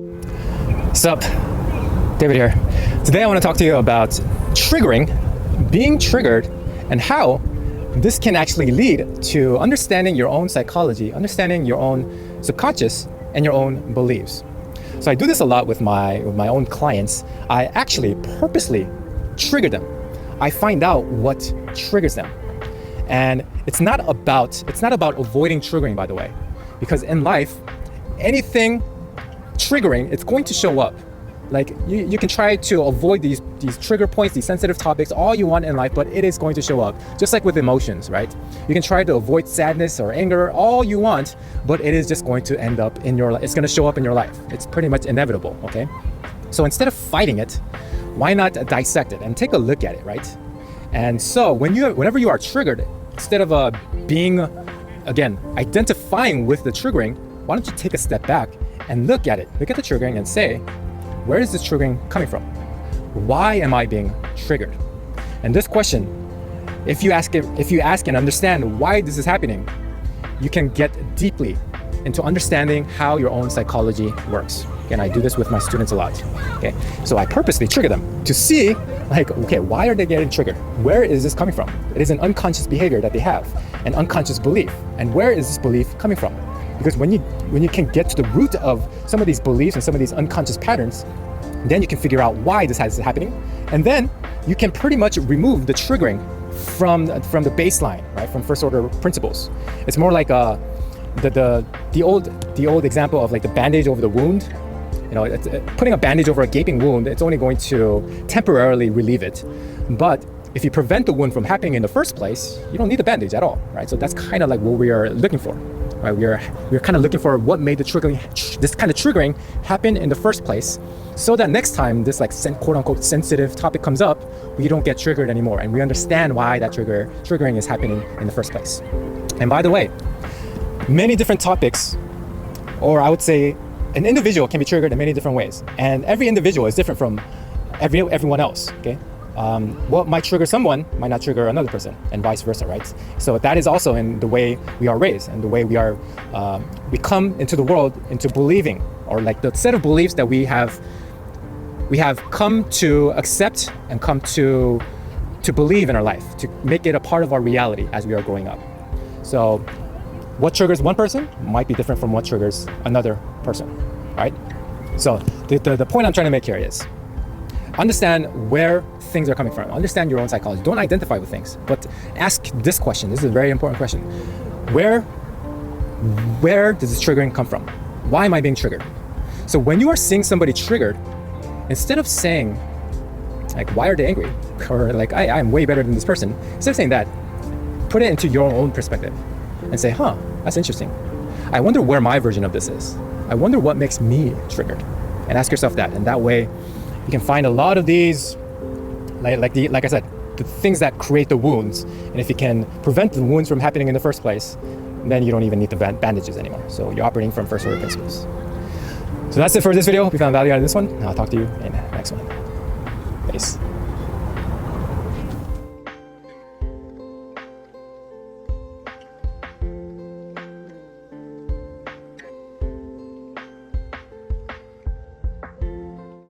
What's up? David here. Today I want to talk to you about triggering, being triggered, and how this can actually lead to understanding your own psychology, understanding your own subconscious and your own beliefs. So I do this a lot with my own clients. I actually purposely trigger them. I find out what triggers them. And it's not about avoiding triggering, by the way, because in life, anything triggering, it's going to show up. Like you can try to avoid these trigger points, these sensitive topics, all you want in life, but it is going to show up. Just like with emotions, right? You can try to avoid sadness or anger, all you want, but it is just going to end up in your life. It's going to show up in your life. It's pretty much inevitable, okay? So instead of fighting it, why not dissect it and take a look at it, right? And so whenever you are triggered, instead of identifying with the triggering, why don't you take a step back and look at it, look at the triggering and say, where is this triggering coming from? Why am I being triggered? And this question, if you ask and understand why this is happening, you can get deeply into understanding how your own psychology works. And I do this with my students a lot. Okay, so I purposely trigger them to see, okay, why are they getting triggered? Where is this coming from? It is an unconscious behavior that they have, an unconscious belief. And where is this belief coming from? Because when you can get to the root of some of these beliefs and some of these unconscious patterns, then you can figure out why this is happening, and then you can pretty much remove the triggering from the baseline, right? From first order principles. It's more like the old example of like the bandage over the wound. You know, putting a bandage over a gaping wound, it's only going to temporarily relieve it, but if you prevent the wound from happening in the first place, you don't need the bandage at all, right? So that's kind of like what we are looking for, right? We're kind of looking for what made this kind of triggering happen in the first place, so that next time this like quote unquote sensitive topic comes up, we don't get triggered anymore, and we understand why that triggering is happening in the first place. And by the way, many different topics, or I would say an individual can be triggered in many different ways, and every individual is different from everyone else, okay? What might trigger someone might not trigger another person, and vice versa, right? So that is also in the way we are raised and the way we come into the world into believing, or like the set of beliefs that we have come to accept and come to believe in our life, to make it a part of our reality as we are growing up. So what triggers one person might be different from what triggers another person, right? So the point I'm trying to make here is understand where things are coming from. Understand your own psychology. Don't identify with things, but ask this question. This is a very important question. Where does this triggering come from? Why am I being triggered? So when you are seeing somebody triggered, instead of saying like, why are they angry? Or like, I'm way better than this person. Instead of saying that, put it into your own perspective and say, that's interesting. I wonder where my version of this is. I wonder what makes me triggered. And ask yourself that. And that way you can find a lot of these, like I said, the things that create the wounds. And if you can prevent the wounds from happening in the first place, then you don't even need the bandages anymore. So you're operating from first order principles. So that's it for this video. Hope you found value out of this one. I'll talk to you in the next one. Peace.